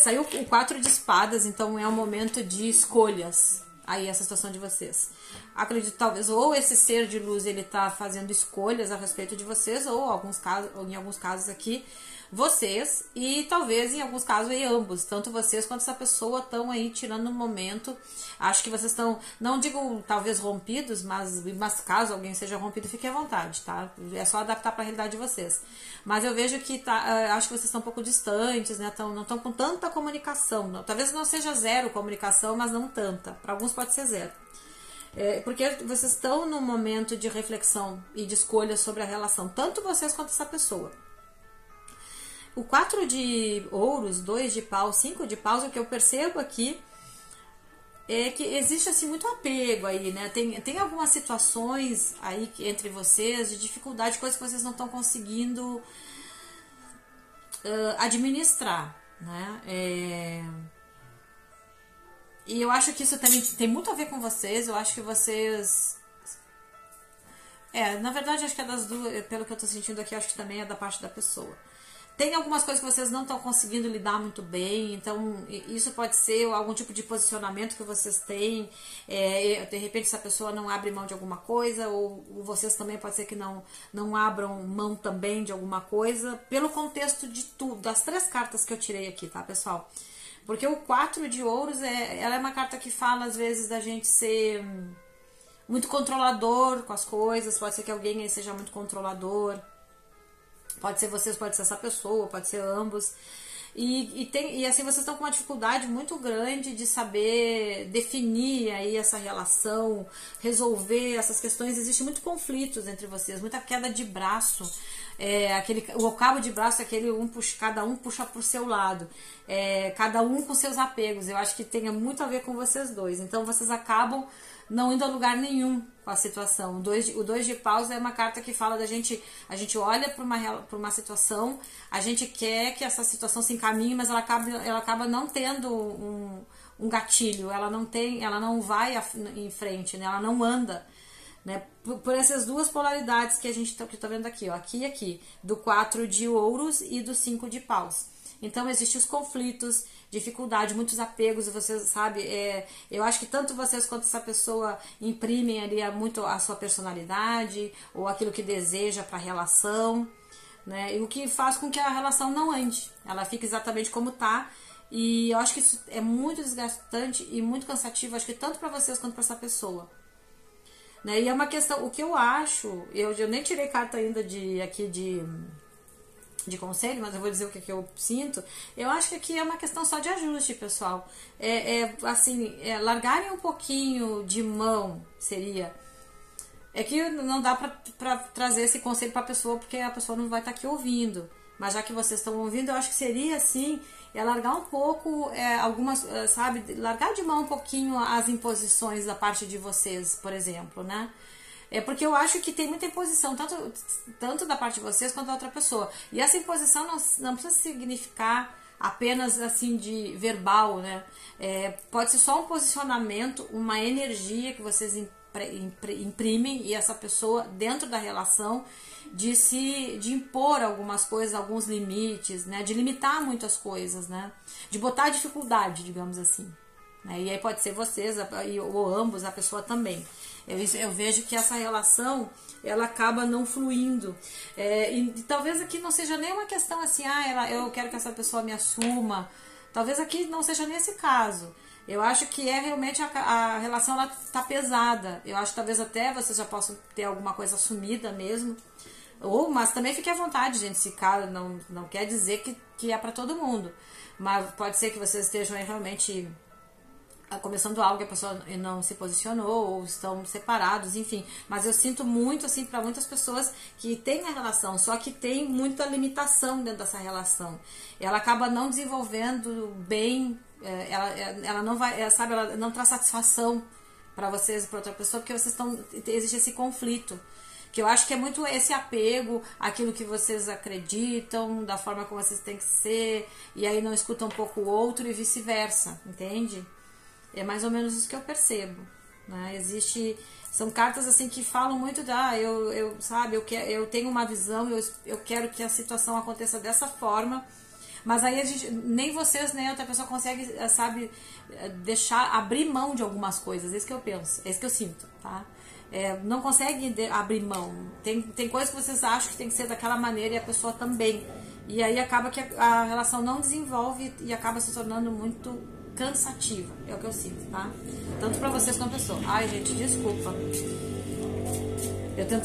Saiu o 4 de espadas, então é um momento de escolhas. Aí, essa situação de vocês. Acredito, talvez, ou esse ser de luz, ele tá fazendo escolhas a respeito de vocês, ou em alguns casos aqui, vocês, e talvez em alguns casos aí ambos, tanto vocês quanto essa pessoa estão aí tirando um momento. Acho que vocês estão, não digo talvez rompidos, mas caso alguém seja rompido, fique à vontade, tá? É só adaptar para a realidade de vocês. Mas eu vejo que acho que vocês estão um pouco distantes, né? Não estão com tanta comunicação. Não, talvez não seja zero comunicação, mas não tanta. Para alguns pode ser zero. Porque vocês estão num momento de reflexão e de escolha sobre a relação, tanto vocês quanto essa pessoa. O 4 de ouros, 2 de paus, 5 de paus, o que eu percebo aqui é que existe assim muito apego aí, né? Tem algumas situações aí entre vocês de dificuldade, coisas que vocês não estão conseguindo administrar, né? E eu acho que isso também tem muito a ver com vocês. Eu acho que vocês... na verdade, acho que é das duas, pelo que eu tô sentindo aqui, acho que também é da parte da pessoa. Tem algumas coisas que vocês não estão conseguindo lidar muito bem, então isso pode ser algum tipo de posicionamento que vocês têm. De repente essa pessoa não abre mão de alguma coisa, ou vocês também pode ser que não abram mão também de alguma coisa, pelo contexto de tudo, das 3 cartas que eu tirei aqui, tá, pessoal? Porque o 4 de ouros, ela é uma carta que fala às vezes da gente ser muito controlador com as coisas, pode ser que alguém aí seja muito controlador. Pode ser vocês, pode ser essa pessoa, pode ser ambos. E assim, vocês estão com uma dificuldade muito grande de saber definir aí essa relação, resolver essas questões. Existem muitos conflitos entre vocês, muita queda de braço. O cabo de braço é aquele cada um puxa pro seu lado. Cada um com seus apegos. Eu acho que tem muito a ver com vocês dois. Então vocês acabam não indo a lugar nenhum com a situação. O 2 de paus é uma carta que fala da gente, a gente olha para uma situação, a gente quer que essa situação se encaminhe, mas ela acaba não tendo um gatilho, ela não vai em frente, né? Ela não anda, né? Por essas duas polaridades que a gente tá vendo aqui, ó, aqui e aqui, do 4 de ouros e do 5 de paus. Então, existem os conflitos, dificuldade, muitos apegos, e vocês sabem, eu acho que tanto vocês quanto essa pessoa imprimem ali muito a sua personalidade, ou aquilo que deseja para a relação, né? E o que faz com que a relação não ande, ela fica exatamente como tá, e eu acho que isso é muito desgastante e muito cansativo, acho que tanto para vocês quanto para essa pessoa. Né? E é uma questão, o que eu acho, eu nem tirei carta ainda de conselho, mas eu vou dizer o que eu sinto. Eu acho que aqui é uma questão só de ajuste, pessoal. Largarem um pouquinho de mão, seria É que não dá pra trazer esse conselho pra pessoa, porque a pessoa não vai estar aqui ouvindo. Mas já que vocês estão ouvindo, eu acho que seria assim, largar um pouco algumas, sabe, largar de mão um pouquinho as imposições da parte de vocês, por exemplo, né? É porque eu acho que tem muita imposição, tanto da parte de vocês quanto da outra pessoa. E essa imposição não precisa significar apenas assim de verbal, né? Pode ser só um posicionamento, uma energia que vocês imprimem e essa pessoa dentro da relação de impor algumas coisas, alguns limites, né? De limitar muitas coisas, né? De botar dificuldade, digamos assim. Né? E aí pode ser vocês ou ambos, a pessoa também. Eu vejo que essa relação ela acaba não fluindo. E talvez aqui não seja nem uma questão assim, eu quero que essa pessoa me assuma. Talvez aqui não seja nesse caso. Eu acho que realmente a relação ela tá pesada. Eu acho que talvez até vocês já possam ter alguma coisa assumida mesmo. Mas também fique à vontade, gente. Se caso não quer dizer que é para todo mundo. Mas pode ser que vocês estejam realmente começando algo e a pessoa não se posicionou ou estão separados, enfim. Mas eu sinto muito, assim, para muitas pessoas que têm a relação, só que tem muita limitação dentro dessa relação. Ela acaba não desenvolvendo bem, ela não vai, sabe, ela não traz satisfação para vocês e para outra pessoa, porque existe esse conflito. Que eu acho que é muito esse apego àquilo que vocês acreditam, da forma como vocês têm que ser, e aí não escutam um pouco o outro e vice-versa, entende? É mais ou menos isso que eu percebo, né? São cartas assim que falam muito eu tenho uma visão, eu quero que a situação aconteça dessa forma, mas aí nem vocês nem outra pessoa consegue, sabe, abrir mão de algumas coisas, é isso que eu penso, é isso que eu sinto, tá? Não consegue abrir mão, tem coisas que vocês acham que tem que ser daquela maneira e a pessoa também, e aí acaba que a relação não desenvolve e acaba se tornando muito cansativa, é o que eu sinto, tá? Tanto pra vocês quanto a pessoa. Ai, gente, desculpa.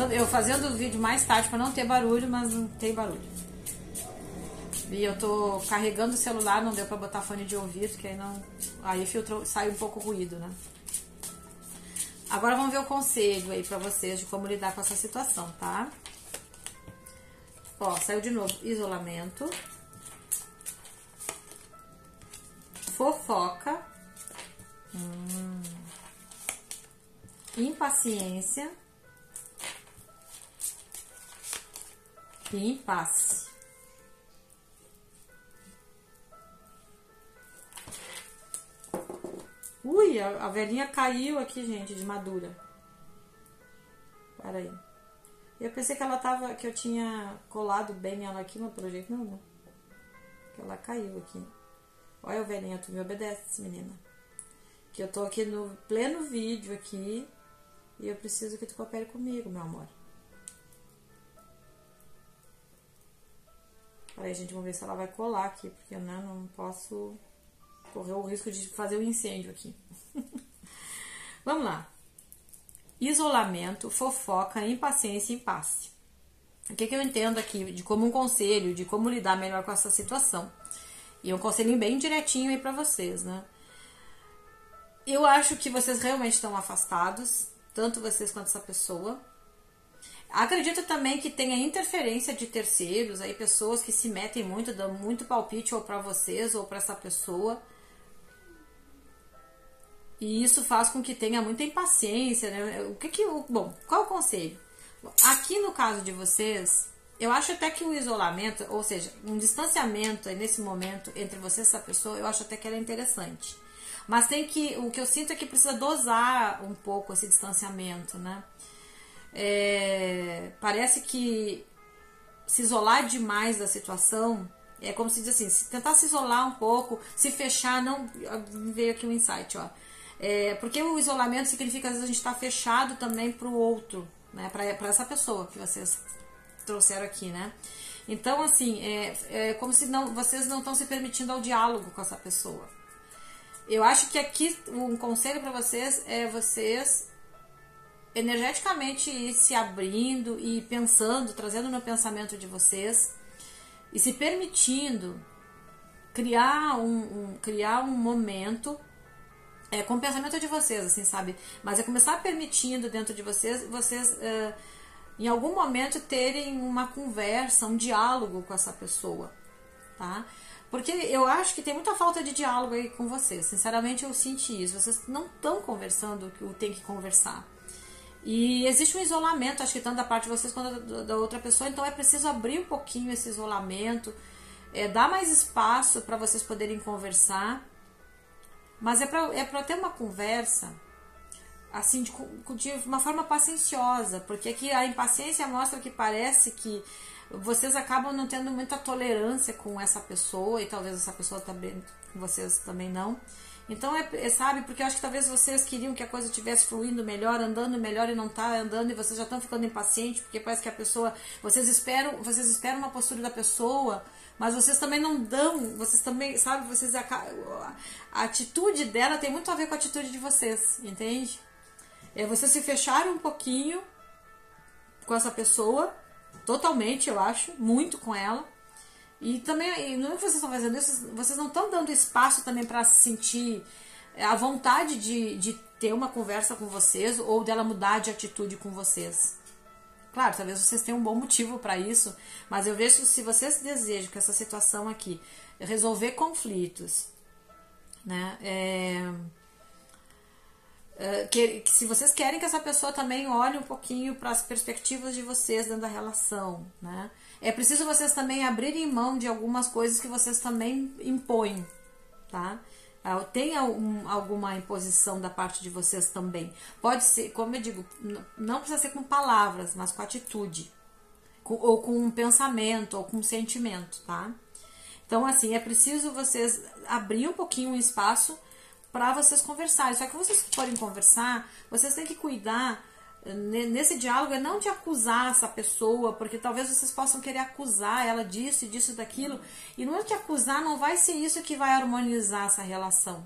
Eu fazendo o vídeo mais tarde pra não ter barulho, mas não tem barulho. E eu tô carregando o celular, não deu pra botar fone de ouvido, porque aí sai um pouco ruído, né? Agora vamos ver o conselho aí pra vocês de como lidar com essa situação, tá? Ó, saiu de novo isolamento, fofoca, impaciência e impasse. Ui, a velhinha caiu aqui, gente, de madura. Pera aí. Eu pensei que eu tinha colado bem ela aqui, mas pelo jeito não. Que ela caiu aqui. Olha, velhinha, tu me obedece, menina. Que eu tô aqui no pleno vídeo aqui e eu preciso que tu coopere comigo, meu amor. Peraí, gente, vamos ver se ela vai colar aqui, porque não posso correr o risco de fazer um incêndio aqui. Vamos lá. Isolamento, fofoca, impaciência e impasse. O que eu entendo aqui de como um conselho, de como lidar melhor com essa situação? E um conselhinho bem direitinho aí pra vocês, né? Eu acho que vocês realmente estão afastados, tanto vocês quanto essa pessoa. Acredito também que tenha interferência de terceiros, aí pessoas que se metem muito, dão muito palpite ou pra vocês ou pra essa pessoa. E isso faz com que tenha muita impaciência, né? Bom, qual é o conselho? Aqui no caso de vocês, eu acho até que o isolamento, ou seja, um distanciamento aí nesse momento entre você e essa pessoa, eu acho até que ela é interessante. Mas o que eu sinto é que precisa dosar um pouco esse distanciamento, né? Parece que se isolar demais da situação, é como se diz assim, tentar se isolar um pouco, se fechar, não... Veio aqui um insight, ó. Porque o isolamento significa, às vezes, a gente tá fechado também pro outro, né? Pra essa pessoa que vocês trouxeram aqui, né? Então, assim, como se vocês não estão se permitindo ao diálogo com essa pessoa. Eu acho que aqui um conselho para vocês é vocês energeticamente ir se abrindo e pensando, trazendo no pensamento de vocês e se permitindo criar um momento com o pensamento de vocês, assim, sabe? Mas é começar permitindo dentro de vocês, em algum momento terem uma conversa, um diálogo com essa pessoa, tá? Porque eu acho que tem muita falta de diálogo aí com vocês. Sinceramente, eu senti isso. Vocês não estão conversando o que tem que conversar. E existe um isolamento, acho que tanto da parte de vocês quanto da outra pessoa. Então é preciso abrir um pouquinho esse isolamento, dar mais espaço para vocês poderem conversar. Mas é para ter uma conversa assim de uma forma pacienciosa, porque aqui a impaciência mostra que parece que vocês acabam não tendo muita tolerância com essa pessoa, e talvez essa pessoa também, com vocês também não. Então sabe, porque eu acho que talvez vocês queriam que a coisa estivesse fluindo melhor, andando melhor, e não tá andando, e vocês já estão ficando impacientes, porque parece que a pessoa, vocês esperam uma postura da pessoa, mas vocês também não dão, vocês também, sabe, a atitude dela tem muito a ver com a atitude de vocês, entende? Vocês se fecharam um pouquinho com essa pessoa, totalmente, eu acho, muito com ela. E também, não é que vocês estão fazendo isso, vocês não estão dando espaço também para sentir a vontade de ter uma conversa com vocês, ou dela mudar de atitude com vocês. Claro, talvez vocês tenham um bom motivo para isso, mas eu vejo que se vocês desejam que essa situação aqui resolver conflitos, né, que se vocês querem que essa pessoa também olhe um pouquinho para as perspectivas de vocês dentro da relação, né? É preciso vocês também abrirem mão de algumas coisas que vocês também impõem, tá? Tem alguma imposição da parte de vocês também. Pode ser, como eu digo, não precisa ser com palavras, mas com atitude, ou com um pensamento, ou com um sentimento, tá? Então, assim, é preciso vocês abrir um pouquinho o espaço para vocês conversarem. Só que vocês forem conversar, vocês têm que cuidar nesse diálogo, não de acusar essa pessoa, porque talvez vocês possam querer acusar ela disso e disso, daquilo, e não é que acusar, não vai ser isso que vai harmonizar essa relação,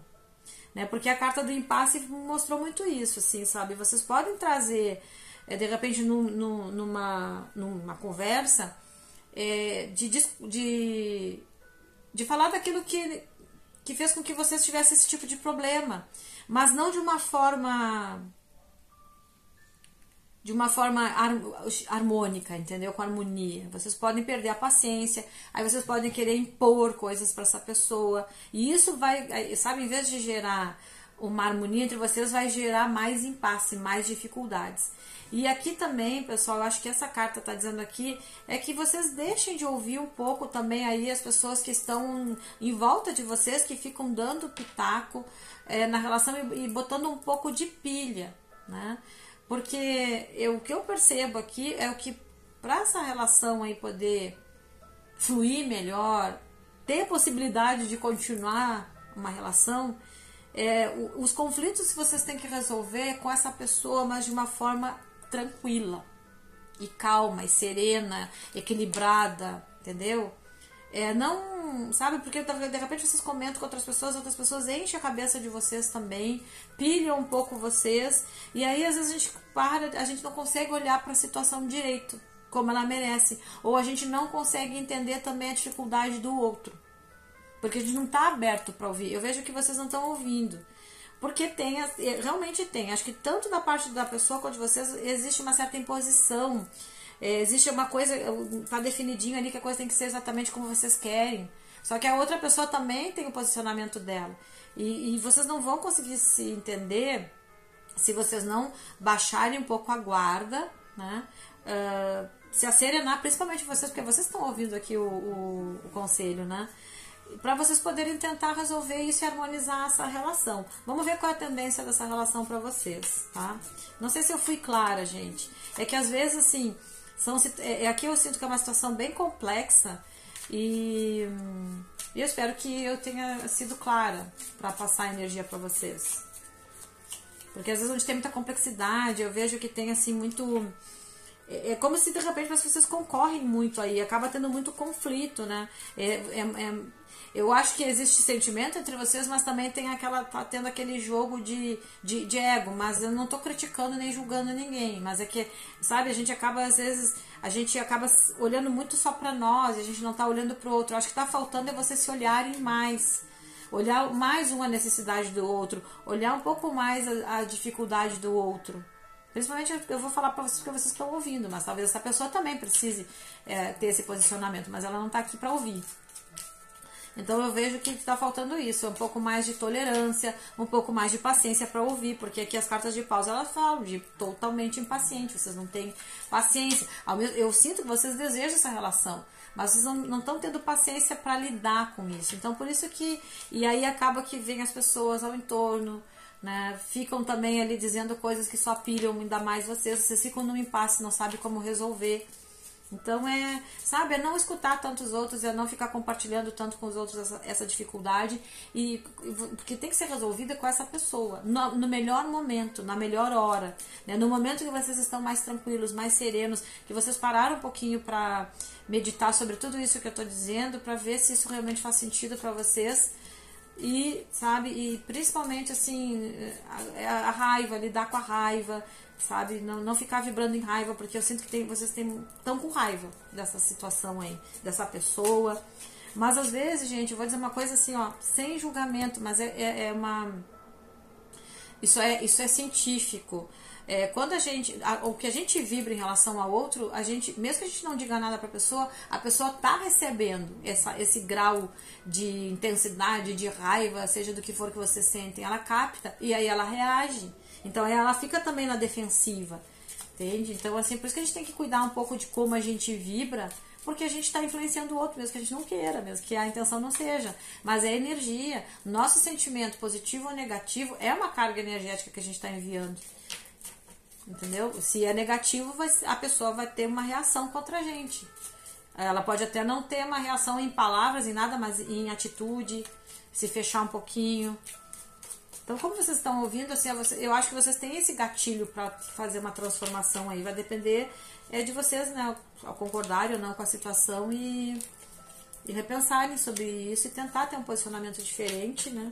né? Porque a carta do impasse mostrou muito isso, assim, sabe? Vocês podem trazer, de repente, numa conversa, de falar daquilo que fez com que vocês tivessem esse tipo de problema, mas não de uma forma harmônica, entendeu? Com harmonia. Vocês podem perder a paciência, aí vocês podem querer impor coisas para essa pessoa, e isso vai, sabe, em vez de gerar uma harmonia entre vocês, vai gerar mais impasse, mais dificuldades. E aqui também, pessoal, eu acho que essa carta está dizendo aqui é que vocês deixem de ouvir um pouco também aí as pessoas que estão em volta de vocês, que ficam dando pitaco na relação e botando um pouco de pilha, né? Porque o que eu percebo aqui é o que, para essa relação aí poder fluir melhor, ter possibilidade de continuar uma relação, os conflitos que vocês têm que resolver com essa pessoa, mas de uma forma tranquila e calma e serena, equilibrada, entendeu? Não, sabe, porque de repente vocês comentam com outras pessoas enchem a cabeça de vocês também, pilham um pouco vocês, e aí às vezes a gente não consegue olhar para a situação direito, como ela merece, ou a gente não consegue entender também a dificuldade do outro, porque a gente não está aberto para ouvir. Eu vejo que vocês não estão ouvindo, porque realmente tem, acho que tanto da parte da pessoa quanto de vocês existe uma certa imposição. Existe uma coisa, tá definidinho ali que a coisa tem que ser exatamente como vocês querem. Só que a outra pessoa também tem o posicionamento dela. E vocês não vão conseguir se entender se vocês não baixarem um pouco a guarda, né? Se acerenar, principalmente vocês, porque vocês estão ouvindo aqui o conselho, né? Para vocês poderem tentar resolver isso e harmonizar essa relação. Vamos ver qual é a tendência dessa relação para vocês, tá? Não sei se eu fui clara, gente. É que às vezes, assim, aqui eu sinto que é uma situação bem complexa e eu espero que eu tenha sido clara para passar a energia para vocês. Porque às vezes onde tem muita complexidade, eu vejo que tem assim muito... É como se de repente vocês concorrem muito aí, acaba tendo muito conflito, né? Eu acho que existe sentimento entre vocês, mas também tá tendo aquele jogo de ego, mas eu não tô criticando nem julgando ninguém, mas é que, sabe, às vezes acaba olhando muito só pra nós, a gente não tá olhando pro outro. Eu acho que tá faltando vocês se olharem mais, olhar mais uma necessidade do outro, olhar um pouco mais a dificuldade do outro. Principalmente eu vou falar para vocês porque vocês estão ouvindo, mas talvez essa pessoa também precise ter esse posicionamento, mas ela não está aqui para ouvir. Então eu vejo que está faltando isso, um pouco mais de tolerância, um pouco mais de paciência para ouvir, porque aqui as cartas de paus elas falam de totalmente impaciente, vocês não têm paciência. Eu sinto que vocês desejam essa relação, mas vocês não estão tendo paciência para lidar com isso. Então por isso que, e aí acaba que vem as pessoas ao entorno, né, ficam também ali dizendo coisas que só pilham ainda mais vocês ficam num impasse, não sabem como resolver. Então sabe, é não escutar tantos outros, é não ficar compartilhando tanto com os outros essa dificuldade, porque tem que ser resolvida com essa pessoa, no melhor momento, na melhor hora, né? No momento que vocês estão mais tranquilos, mais serenos, que vocês pararam um pouquinho para meditar sobre tudo isso que eu estou dizendo, para ver se isso realmente faz sentido para vocês. E, sabe, e principalmente assim, a raiva, lidar com a raiva, sabe, não ficar vibrando em raiva, porque eu sinto que vocês estão com raiva dessa situação aí, dessa pessoa. Mas às vezes, gente, eu vou dizer uma coisa assim, ó, sem julgamento, mas isso é científico. Quando o que a gente vibra em relação ao outro, mesmo que a gente não diga nada para a pessoa tá recebendo esse grau de intensidade, de raiva, seja do que for que vocês sentem, ela capta e aí ela reage. Então ela fica também na defensiva, entende? Então assim, por isso que a gente tem que cuidar um pouco de como a gente vibra, porque a gente está influenciando o outro, mesmo que a gente não queira, mesmo que a intenção não seja. Mas é energia. Nosso sentimento, positivo ou negativo, é uma carga energética que a gente está enviando. Entendeu? Se é negativo, a pessoa vai ter uma reação contra a gente. Ela pode até não ter uma reação em palavras, em nada, mas em atitude, se fechar um pouquinho. Então, como vocês estão ouvindo, assim, eu acho que vocês têm esse gatilho para fazer uma transformação aí. Vai depender de vocês, né, ao concordarem ou não com a situação e repensarem sobre isso e tentar ter um posicionamento diferente, né?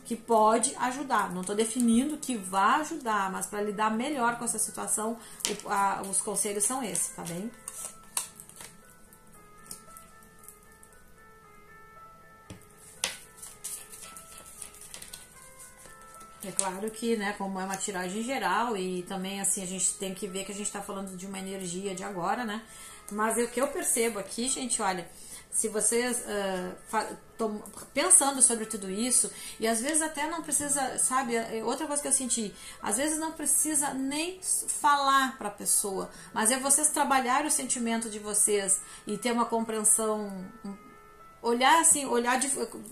Que pode ajudar. Não estou definindo que vai ajudar, mas para lidar melhor com essa situação, os conselhos são esses, tá bem? É claro que, né, como é uma tiragem geral e também, assim, a gente tem que ver que a gente está falando de uma energia de agora, né? Mas o que eu percebo aqui, gente, olha, se vocês pensando sobre tudo isso, e às vezes até não precisa, sabe, outra coisa que eu senti, às vezes não precisa nem falar para a pessoa, mas é vocês trabalhar o sentimento de vocês e ter uma compreensão, olhar assim,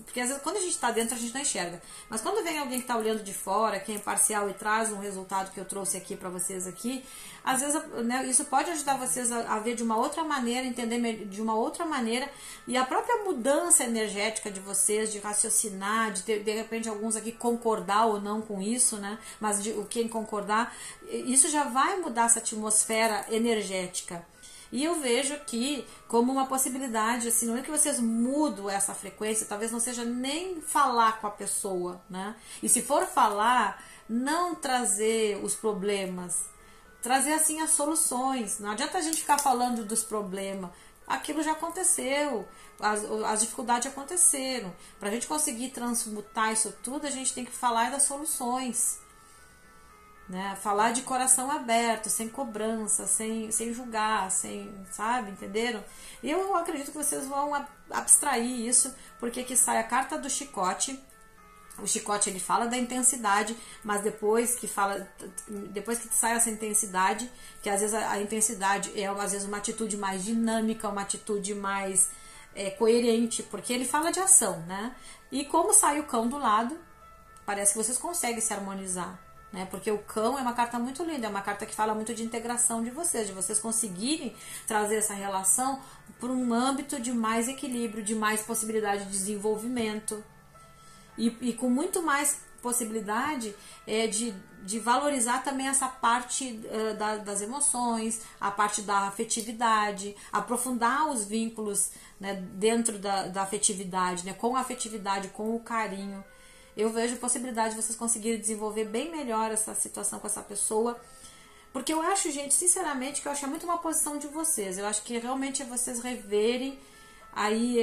porque às vezes quando a gente está dentro a gente não enxerga, mas quando vem alguém que está olhando de fora, que é imparcial e traz um resultado que eu trouxe aqui para vocês aqui, às vezes, né, isso pode ajudar vocês a ver de uma outra maneira, entender de uma outra maneira, e a própria mudança energética de vocês, de raciocinar, de ter, de repente alguns aqui concordar ou não com isso, né, mas quem concordar, isso já vai mudar essa atmosfera energética. E eu vejo aqui como uma possibilidade, assim, não é que vocês mudam essa frequência, talvez não seja nem falar com a pessoa, né? E se for falar, não trazer os problemas, trazer, assim, as soluções. Não adianta a gente ficar falando dos problemas. Aquilo já aconteceu, as dificuldades aconteceram. Para a gente conseguir transmutar isso tudo, a gente tem que falar das soluções. Né? Falar de coração aberto, sem cobrança, sem julgar, sabe, entenderam? E eu acredito que vocês vão abstrair isso, porque aqui sai a carta do chicote. O chicote ele fala da intensidade, mas depois que sai essa intensidade, que às vezes a intensidade é às vezes uma atitude mais dinâmica, uma atitude mais coerente, porque ele fala de ação, né? E como sai o cão do lado, parece que vocês conseguem se harmonizar. Né? Porque o cão é uma carta muito linda, é uma carta que fala muito de integração de vocês conseguirem trazer essa relação para um âmbito de mais equilíbrio, de mais possibilidade de desenvolvimento e com muito mais possibilidade de valorizar também essa parte das emoções, a parte da afetividade, aprofundar os vínculos, né, dentro da afetividade, né, com a afetividade, com o carinho. Eu vejo possibilidade de vocês conseguirem desenvolver bem melhor essa situação com essa pessoa. Porque eu acho, gente, sinceramente, que eu acho muito uma posição de vocês. Eu acho que realmente é vocês reverem aí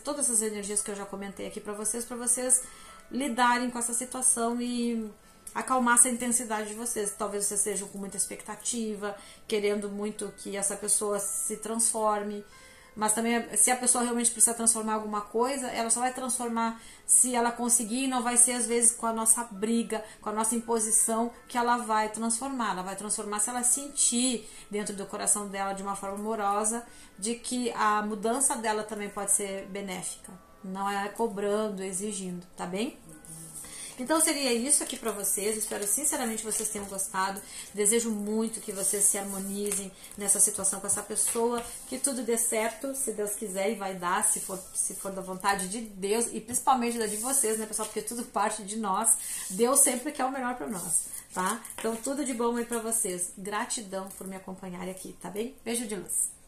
todas essas energias que eu já comentei aqui para vocês lidarem com essa situação e acalmar essa intensidade de vocês. Talvez vocês estejam com muita expectativa, querendo muito que essa pessoa se transforme, mas também se a pessoa realmente precisa transformar alguma coisa, ela só vai transformar se ela conseguir, e não vai ser às vezes com a nossa briga, com a nossa imposição que ela vai transformar. Ela vai transformar se ela sentir dentro do coração dela de uma forma amorosa de que a mudança dela também pode ser benéfica, não é cobrando, exigindo, tá bem? Então seria isso aqui pra vocês, espero sinceramente que vocês tenham gostado, desejo muito que vocês se harmonizem nessa situação com essa pessoa, que tudo dê certo, se Deus quiser, e vai dar, se for da vontade de Deus, e principalmente da de vocês, né, pessoal, porque tudo parte de nós, Deus sempre quer o melhor pra nós, tá? Então tudo de bom aí pra vocês, gratidão por me acompanharem aqui, tá bem? Beijo de luz!